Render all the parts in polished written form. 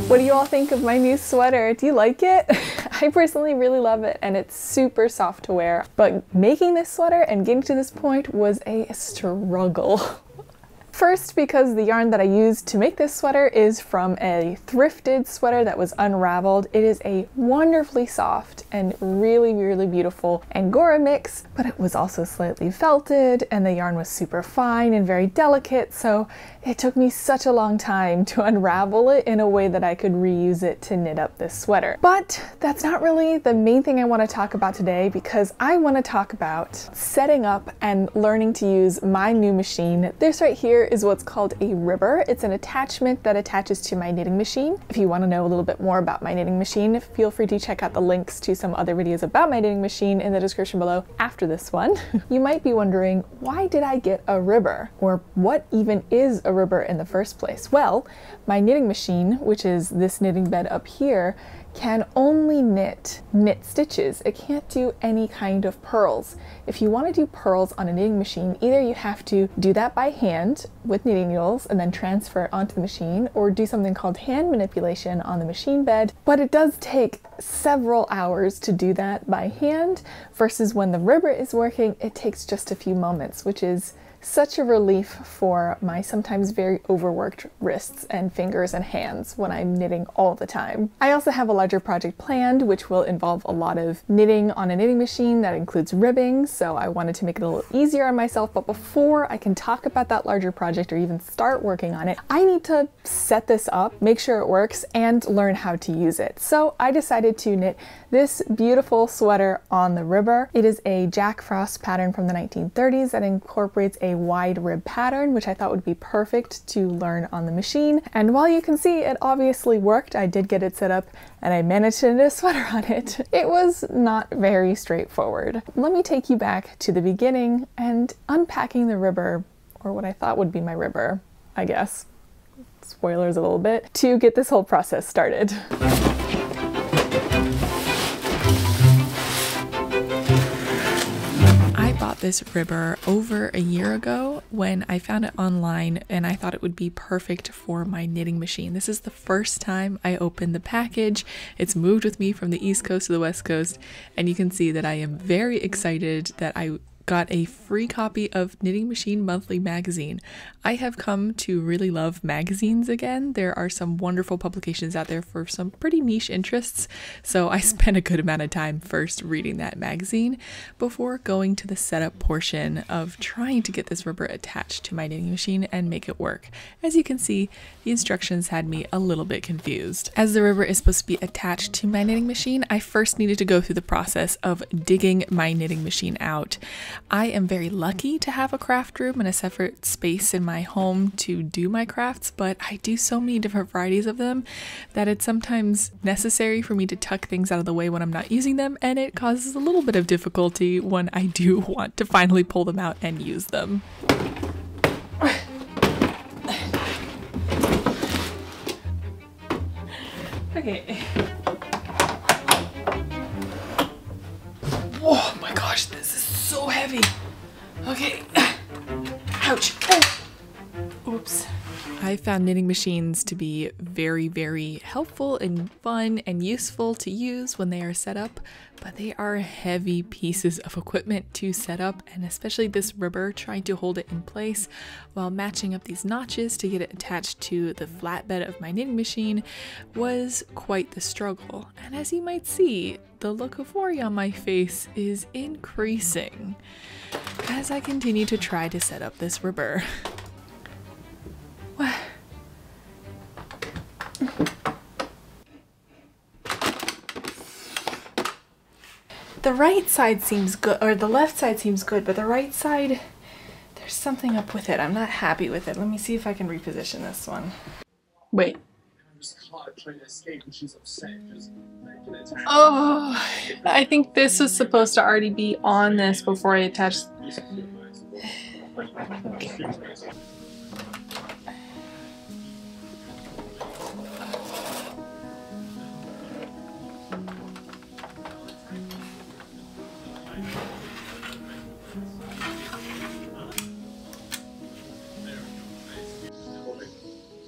What do you all think of my new sweater? Do you like it? I personally really love it, and it's super soft to wear. But making this sweater and getting to this point was a struggle. First, because the yarn that I used to make this sweater is from a thrifted sweater that was unraveled. It is a wonderfully soft and really, really beautiful Angora mix, but it was also slightly felted, and the yarn was super fine and very delicate, so it took me such a long time to unravel it in a way that I could reuse it to knit up this sweater. But that's not really the main thing I want to talk about today, because I want to talk about setting up and learning to use my new machine. This right here is what's called a ribber. It's an attachment that attaches to my knitting machine. If you want to know a little bit more about my knitting machine, feel free to check out the links to some other videos about my knitting machine in the description below after this one. You might be wondering, why did I get a ribber? Or what even is a ribber in the first place? Well, my knitting machine, which is this knitting bed up here, can only knit stitches. It can't do any kind of purls. If you want to do purls on a knitting machine, either you have to do that by hand with knitting needles and then transfer it onto the machine, or do something called hand manipulation on the machine bed. But it does take several hours to do that by hand, versus when the ribber is working, it takes just a few moments, which is such a relief for my sometimes very overworked wrists and fingers and hands when I'm knitting all the time. I also have a larger project planned, which will involve a lot of knitting on a knitting machine that includes ribbing, so I wanted to make it a little easier on myself. But before I can talk about that larger project or even start working on it, I need to set this up, make sure it works, and learn how to use it. So I decided to knit this beautiful sweater on the ribber. It is a Jack Frost pattern from the 1930s that incorporates a wide rib pattern, which I thought would be perfect to learn on the machine. And while you can see it obviously worked, I did get it set up and I managed to knit a sweater on it. It was not very straightforward. Let me take you back to the beginning and unpacking the ribber, or what I thought would be my ribber, I guess. Spoilers a little bit, to get this whole process started. This ribber over a year ago when I found it online, and I thought it would be perfect for my knitting machine. This is the first time I opened the package. It's moved with me from the East Coast to the West Coast, and you can see that I am very excited that I got a free copy of Knitting Machine Monthly magazine. I have come to really love magazines again. There are some wonderful publications out there for some pretty niche interests, so I spent a good amount of time first reading that magazine before going to the setup portion of trying to get this ribber attached to my knitting machine and make it work. As you can see, the instructions had me a little bit confused. As the ribber is supposed to be attached to my knitting machine, I first needed to go through the process of digging my knitting machine out. I am very lucky to have a craft room and a separate space in my home to do my crafts, but I do so many different varieties of them that it's sometimes necessary for me to tuck things out of the way when I'm not using them, and it causes a little bit of difficulty when I do want to finally pull them out and use them. Okay. Oh my gosh, this is so heavy. Okay. Ouch. Oops. I found knitting machines to be very, very helpful and fun and useful to use when they are set up, but they are heavy pieces of equipment to set up, and especially this ribber, trying to hold it in place while matching up these notches to get it attached to the flatbed of my knitting machine was quite the struggle. And as you might see, the look of worry on my face is increasing as I continue to try to set up this ribber. The right side seems good, or the left side seems good, but the right side, there's something up with it. I'm not happy with it. Let me see if I can reposition this one. Wait. Oh, I think this was supposed to already be on this before I attached. Okay.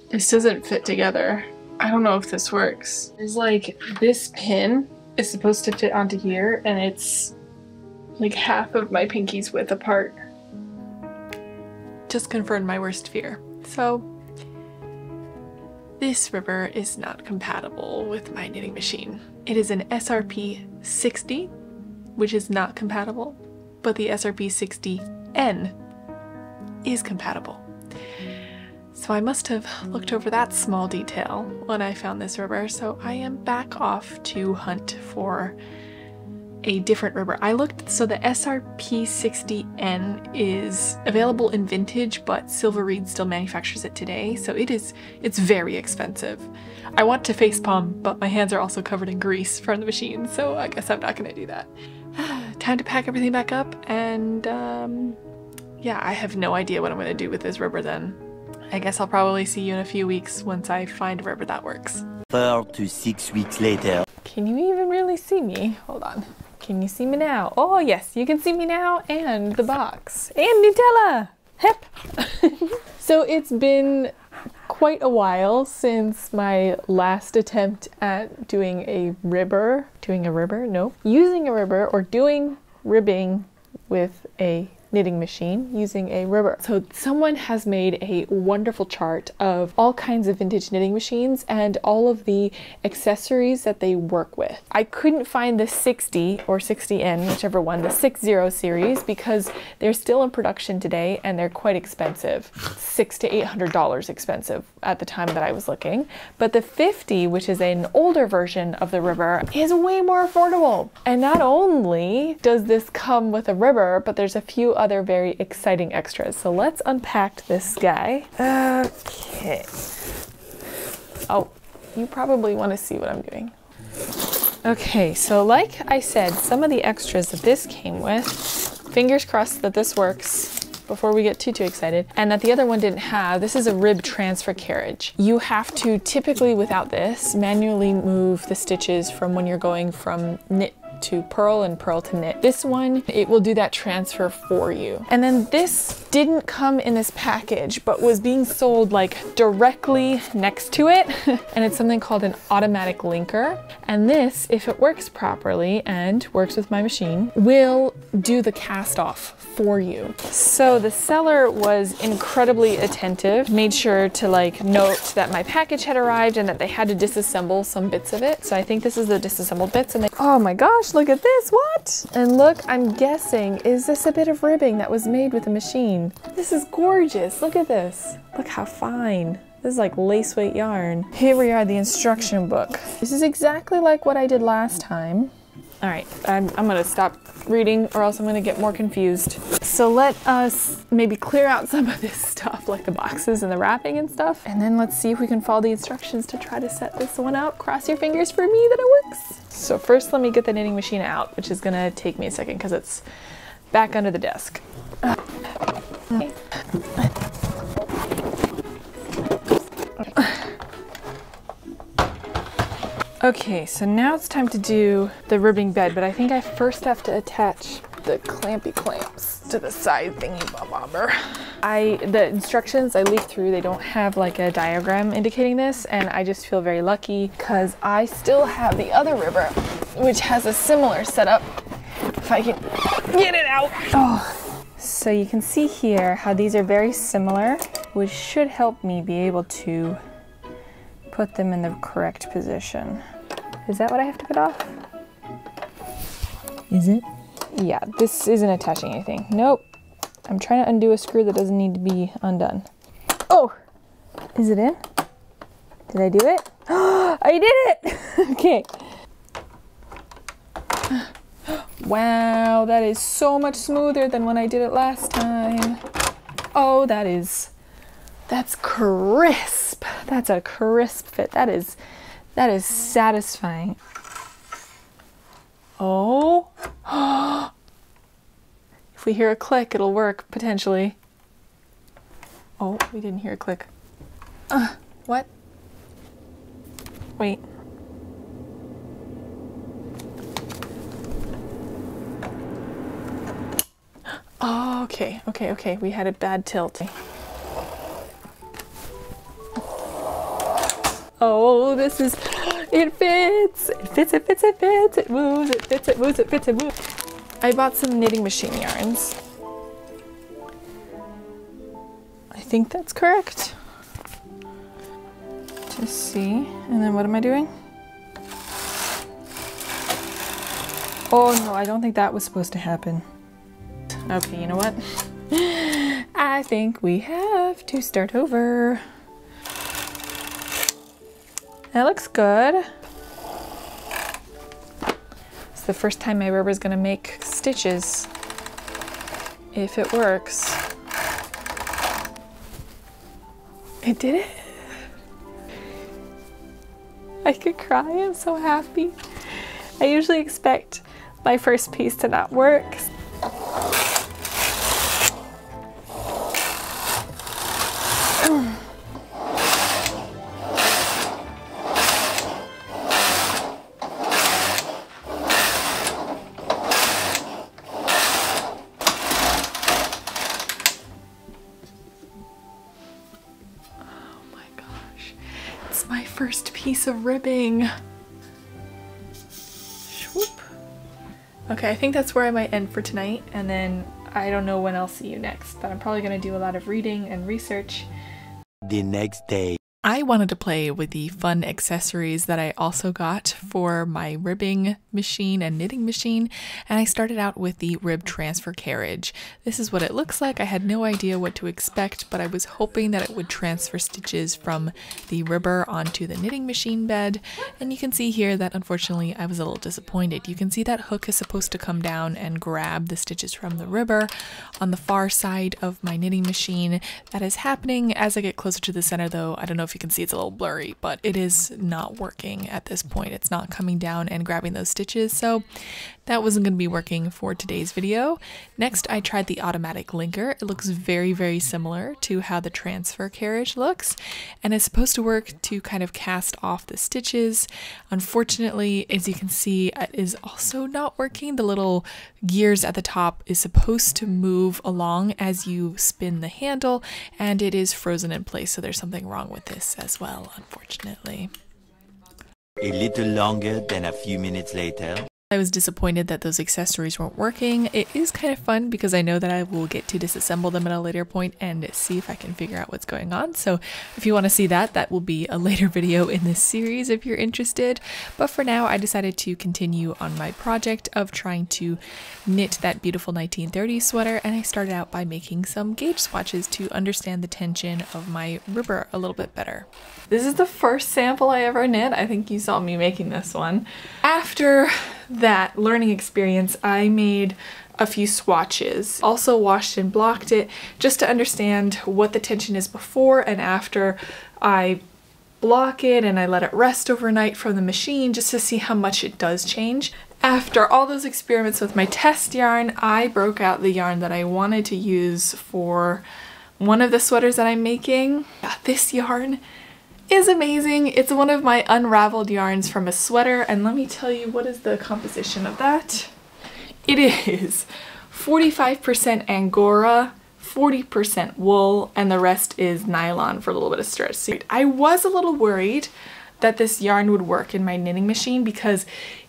This doesn't fit together. I don't know if this works. There's like, this pin is supposed to fit onto here and it's like half of my pinky's width apart. Just confirmed my worst fear. So this ribber is not compatible with my knitting machine. It is an SRP 60, which is not compatible, but the SRP 60N is compatible. So I must have looked over that small detail when I found this ribber, so I am back off to hunt for a different ribber. I looked, so the SRP 60N is available in vintage, but Silver Reed still manufactures it today, so it's very expensive. I want to facepalm, but my hands are also covered in grease from the machine, so I guess I'm not gonna do that. Time to pack everything back up, and yeah, I have no idea what I'm gonna do with this ribber then. I guess I'll probably see you in a few weeks once I find a ribber that works. 4 to 6 weeks later. Can you even really see me? Hold on. Can you see me now? Oh yes, you can see me now, and the box. And Nutella! Hep! So it's been quite a while since my last attempt at doing a ribber. Using a ribber or doing ribbing with a knitting machine using a ribber. So someone has made a wonderful chart of all kinds of vintage knitting machines and all of the accessories that they work with. I couldn't find the 60 or 60N, whichever one, the 60 series, because they're still in production today and they're quite expensive. $600 to $800 expensive at the time that I was looking. But the 50, which is an older version of the ribber, is way more affordable. And not only does this come with a ribber, but there's a few other very exciting extras. So let's unpack this guy. Okay. Oh, you probably want to see what I'm doing. Okay, so like I said, some of the extras that this came with, fingers crossed that this works before we get too excited, and that the other one didn't have. This is a rib transfer carriage. You have to typically, without this, manually move the stitches from when you're going from knit to purl and purl to knit. This one, it will do that transfer for you. And then this didn't come in this package, but was being sold like directly next to it. And it's something called an automatic linker. And this, if it works properly and works with my machine, will do the cast off for you. So the seller was incredibly attentive, made sure to like note that my package had arrived and that they had to disassemble some bits of it. So I think this is the disassembled bits, and they, oh my gosh, look at this, what? And look, I'm guessing, is this a bit of ribbing that was made with a machine? This is gorgeous, look at this. Look how fine. This is like lace weight yarn. Here we are, the instruction book. This is exactly like what I did last time. All right, I'm gonna stop reading or else I'm gonna get more confused. So let us maybe clear out some of this stuff, like the boxes and the wrapping and stuff. And then let's see if we can follow the instructions to try to set this one up. Cross your fingers for me that it works. So first let me get the knitting machine out, which is gonna take me a second because it's back under the desk. Okay. Okay, so now it's time to do the ribbing bed, but I think I first have to attach the clampy clamps to the side thingy bobber. The instructions I leafed through, they don't have like a diagram indicating this, and I just feel very lucky because I still have the other ribber, which has a similar setup. If I can get it out. Oh, so you can see here how these are very similar, which should help me be able to put them in the correct position. Is that what I have to put off? Is it? Yeah, this isn't attaching anything. Nope. I'm trying to undo a screw that doesn't need to be undone. Oh! Is it in? Did I do it? I did it! Okay. Wow, that is so much smoother than when I did it last time. Oh, that's crisp. That's a crisp fit. That is satisfying. Oh. If we hear a click, it'll work, potentially. Oh, we didn't hear a click. What? Wait. Oh, okay. We had a bad tilt. Oh, this is, it fits. It fits, it fits, it fits. It moves, it fits, it moves, it fits, it moves. I bought some knitting machine yarns. I think that's correct. Just see. And then what am I doing? Oh no, I don't think that was supposed to happen. Okay, you know what? I think we have to start over. That looks good. It's the first time my rubber is gonna make stitches, if it works. It did it. I could cry, I'm so happy. I usually expect my first piece to not work. My first piece of ribbing. Swoop. Okay, I think that's where I might end for tonight, and then I don't know when I'll see you next, but I'm probably going to do a lot of reading and research. The next day. I wanted to play with the fun accessories that I also got for my ribbing machine and knitting machine, and I started out with the rib transfer carriage. This is what it looks like. I had no idea what to expect, but I was hoping that it would transfer stitches from the ribber onto the knitting machine bed, and you can see here that unfortunately I was a little disappointed. You can see that hook is supposed to come down and grab the stitches from the ribber on the far side of my knitting machine. That is happening as I get closer to the center though. I don't know if you can see, it's a little blurry, but it is not working at this point. It's not coming down and grabbing those stitches, so that wasn't going to be working for today's video. Next, I tried the automatic linker. It looks very, very similar to how the transfer carriage looks, and it's supposed to work to kind of cast off the stitches. Unfortunately, as you can see, it is also not working. The little gears at the top is supposed to move along as you spin the handle, and it is frozen in place, so there's something wrong with this as well, unfortunately. A little longer than a few minutes later. I was disappointed that those accessories weren't working. It is kind of fun because I know that I will get to disassemble them at a later point and see if I can figure out what's going on. So if you want to see that, that will be a later video in this series if you're interested. But for now, I decided to continue on my project of trying to knit that beautiful 1930s sweater, and I started out by making some gauge swatches to understand the tension of my ribber a little bit better. This is the first sample I ever knit. I think you saw me making this one. After that learning experience, I made a few swatches. Also washed and blocked it just to understand what the tension is before and after I block it, and I let it rest overnight from the machine just to see how much it does change. After all those experiments with my test yarn, I broke out the yarn that I wanted to use for one of the sweaters that I'm making. This yarn is amazing. It's one of my unraveled yarns from a sweater, and let me tell you, what is the composition of that? It is 45% Angora, 40% wool, and the rest is nylon for a little bit of stretch. So I was a little worried that this yarn would work in my knitting machine because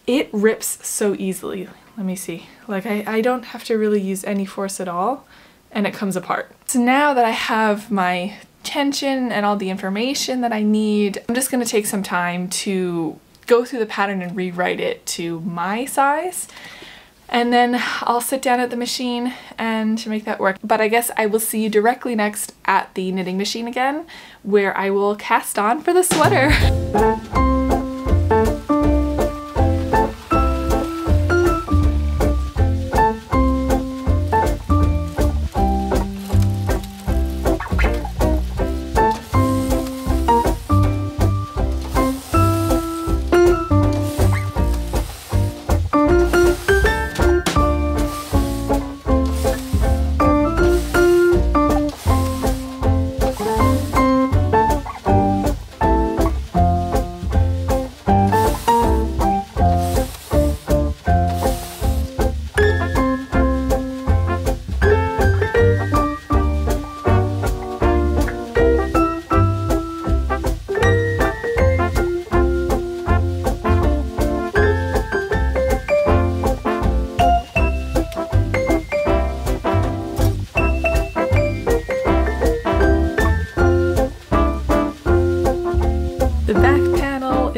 it rips so easily. Let me see. Like I don't have to really use any force at all, and it comes apart. So now that I have my tension and all the information that I need, I'm just going to take some time to go through the pattern and rewrite it to my size, and then I'll sit down at the machine and make that work. But I guess I will see you directly next at the knitting machine again, where I will cast on for the sweater.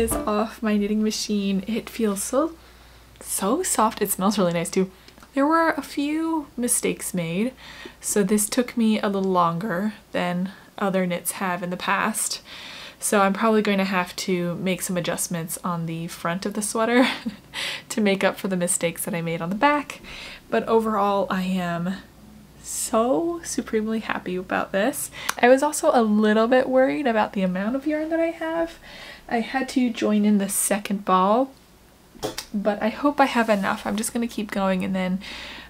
is off my knitting machine. It feels so soft. It smells really nice too. There were a few mistakes made, so this took me a little longer than other knits have in the past. So I'm probably going to have to make some adjustments on the front of the sweater to make up for the mistakes that I made on the back. But overall, I am so supremely happy about this. I was also a little bit worried about the amount of yarn that I have. I had to join in the second ball, but I hope I have enough. I'm just going to keep going, and then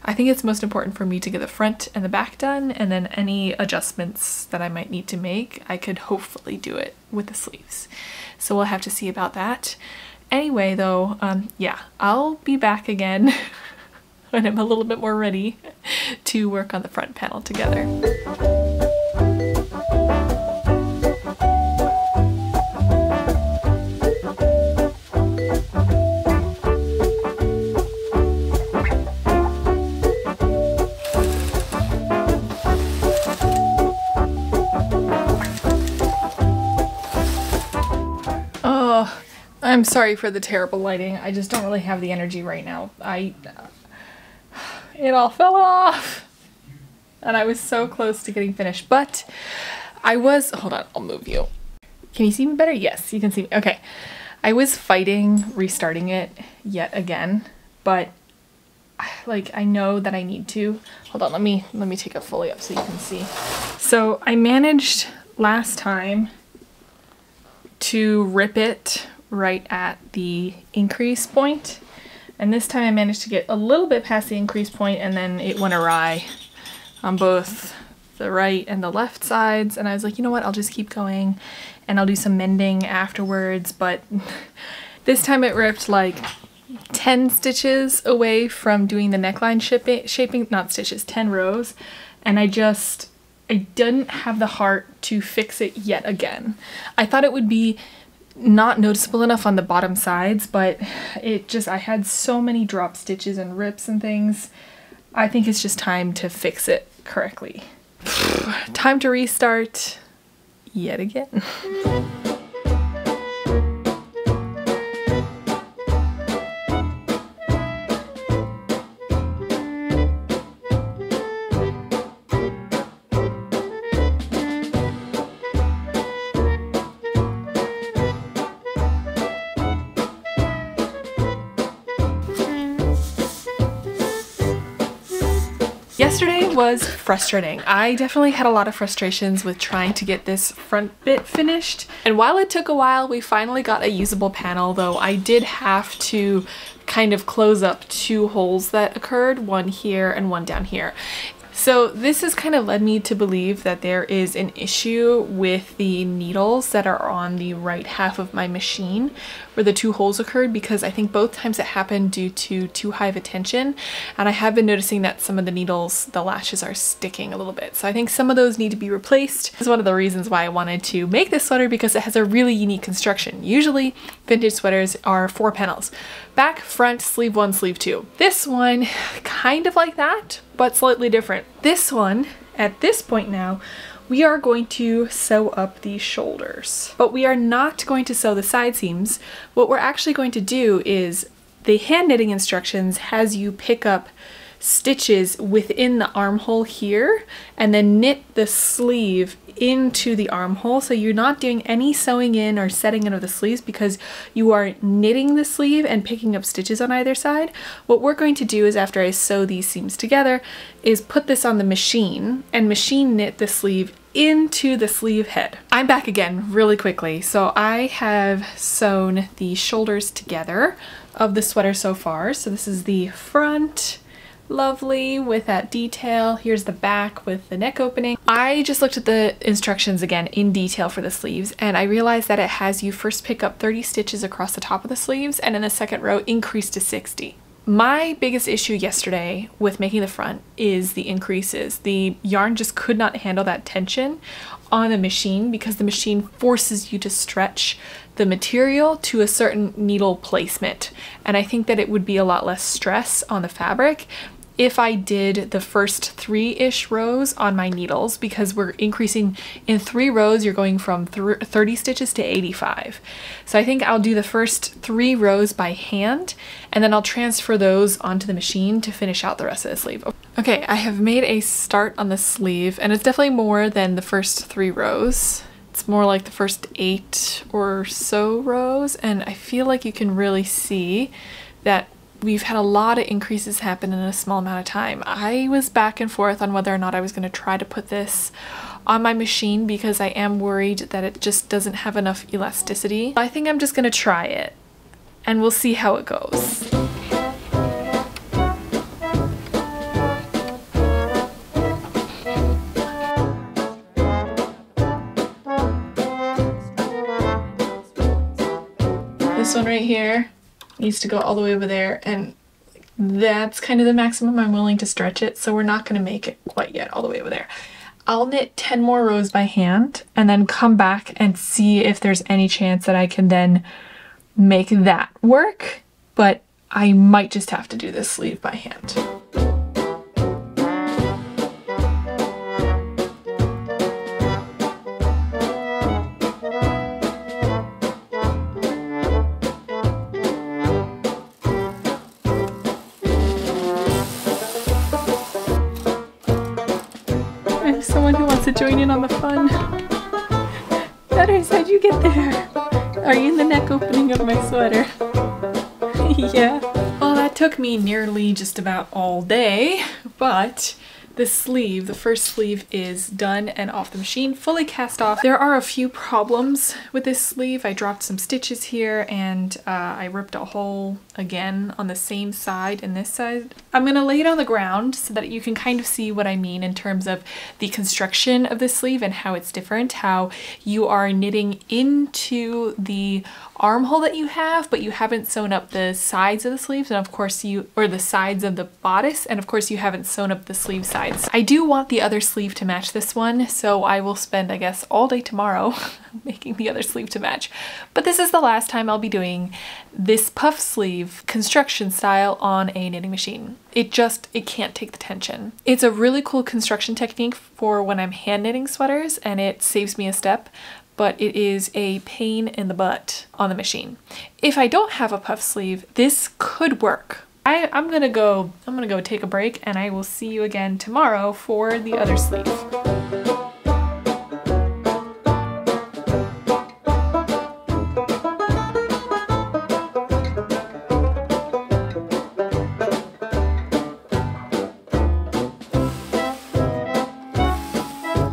I think it's most important for me to get the front and the back done, and then any adjustments that I might need to make, I could hopefully do it with the sleeves. So we'll have to see about that. Anyway though, yeah, I'll be back again when I'm a little bit more ready to work on the front panel together. I'm sorry for the terrible lighting. I just don't really have the energy right now. It all fell off. And I was so close to getting finished, but hold on, I'll move you. Can you see me better? Yes, you can see me. Okay. I was fighting restarting it yet again, but like I know that I need to. Hold on, let me take it fully up so you can see. So I managed last time to rip it right at the increase point, and this time I managed to get a little bit past the increase point, and then it went awry on both the right and the left sides, and I was like, you know what, I'll just keep going and I'll do some mending afterwards. But this time it ripped like 10 stitches away from doing the neckline shaping, not stitches, 10 rows, and I didn't have the heart to fix it yet again. I thought it would be not noticeable enough on the bottom sides, but I had so many drop stitches and rips and things. I think it's just time to fix it correctly. Time to restart yet again. Yesterday was frustrating. I definitely had a lot of frustrations with trying to get this front bit finished. And while it took a while, we finally got a usable panel, though I did have to kind of close up 2 holes that occurred, one here and one down here. So this has kind of led me to believe that there is an issue with the needles that are on the right half of my machine where the 2 holes occurred, because I think both times it happened due to too high of a tension, and I have been noticing that some of the needles, the lashes, are sticking a little bit. So I think some of those need to be replaced. This is one of the reasons why I wanted to make this sweater, because it has a really unique construction. Usually vintage sweaters are 4 panels. Back, front, sleeve 1, sleeve 2. This one, kind of like that, but slightly different. This one, at this point now, we are going to sew up the shoulders, but we are not going to sew the side seams. What we're actually going to do is, the hand knitting instructions has you pick up stitches within the armhole here and then knit the sleeve into the armhole. So you're not doing any sewing in or setting in of the sleeves, because you are knitting the sleeve and picking up stitches on either side. What we're going to do is, after I sew these seams together, is put this on the machine and machine knit the sleeve into the sleeve head. I'm back again really quickly. So I have sewn the shoulders together of the sweater so far. So this is the front, lovely with that detail. Here's the back with the neck opening. I just looked at the instructions again in detail for the sleeves, and I realized that it has you first pick up 30 stitches across the top of the sleeves, and in the second row increase to 60. My biggest issue yesterday with making the front is the increases. The yarn just could not handle that tension on the machine, because the machine forces you to stretch the material to a certain needle placement. And I think that it would be a lot less stress on the fabric if I did the first 3-ish rows on my needles, because we're increasing in 3 rows, you're going from 30 stitches to 85. So I think I'll do the first 3 rows by hand, and then I'll transfer those onto the machine to finish out the rest of the sleeve. Okay, I have made a start on the sleeve, and it's definitely more than the first 3 rows. It's more like the first 8 or so rows, and I feel like you can really see that we've had a lot of increases happen in a small amount of time. I was back and forth on whether or not I was going to try to put this on my machine because I am worried that it just doesn't have enough elasticity. I think I'm just going to try it, and we'll see how it goes. This one right here needs to go all the way over there, and that's kind of the maximum I'm willing to stretch it, so we're not going to make it quite yet all the way over there. I'll knit 10 more rows by hand and then come back and see if there's any chance that I can then make that work, but I might just have to do this sleeve by hand. Someone who wants to join in on the fun. Butters, how'd you get there? Are you in the neck opening of my sweater? Yeah. Well, that took me nearly just about all day, but the sleeve, the first sleeve, is done and off the machine, fully cast off. There are a few problems with this sleeve. I dropped some stitches here, and I ripped a hole again on the same side and this side. I'm gonna lay it on the ground so that you can kind of see what I mean in terms of the construction of this sleeve and how it's different, how you are knitting into the armhole that you have, but you haven't sewn up the sides of the sleeves, and of course or the sides of the bodice, and of course you haven't sewn up the sleeve sides. I do want the other sleeve to match this one, so I will spend, I guess, all day tomorrow making the other sleeve to match. But this is the last time I'll be doing this puff sleeve construction style on a knitting machine. It can't take the tension. It's a really cool construction technique for when I'm hand knitting sweaters, and it saves me a step, but it is a pain in the butt on the machine. If I don't have a puff sleeve, this could work. I'm gonna go take a break, and I will see you again tomorrow for the other sleeve.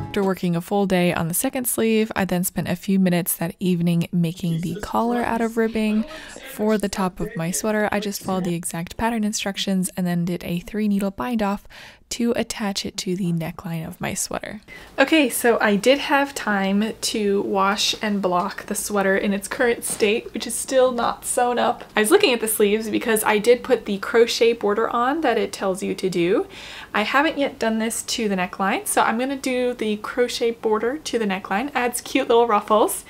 After working a full day on the second sleeve, I then spent a few minutes that evening making the collar out of ribbing. For the top of my sweater, I just followed the exact pattern instructions and then did a 3-needle bind off to attach it to the neckline of my sweater. Okay, so I did have time to wash and block the sweater in its current state, which is still not sewn up. I was looking at the sleeves because I did put the crochet border on that it tells you to do. I haven't yet done this to the neckline, so I'm gonna do the crochet border to the neckline, adds cute little ruffles,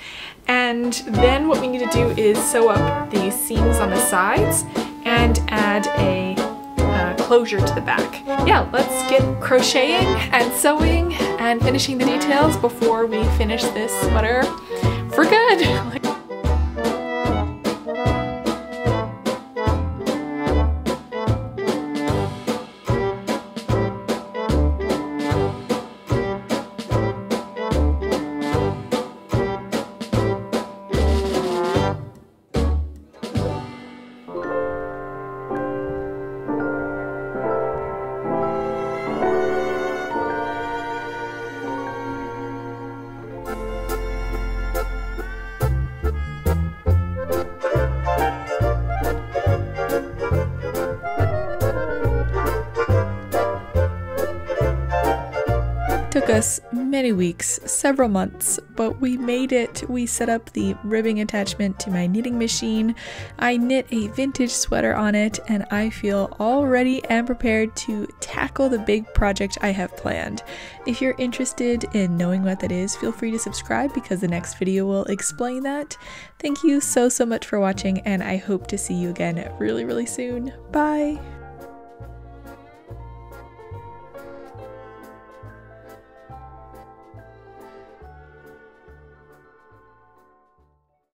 and then what we need to do is sew up the seams on the sides and add a closure to the back. Yeah, let's get crocheting and sewing and finishing the details before we finish this sweater for good. Took us many weeks, several months, but we made it. We set up the ribbing attachment to my knitting machine. I knit a vintage sweater on it, and I feel all ready and prepared to tackle the big project I have planned. If you're interested in knowing what that is, feel free to subscribe because the next video will explain that. Thank you so much for watching, and I hope to see you again really soon. Bye!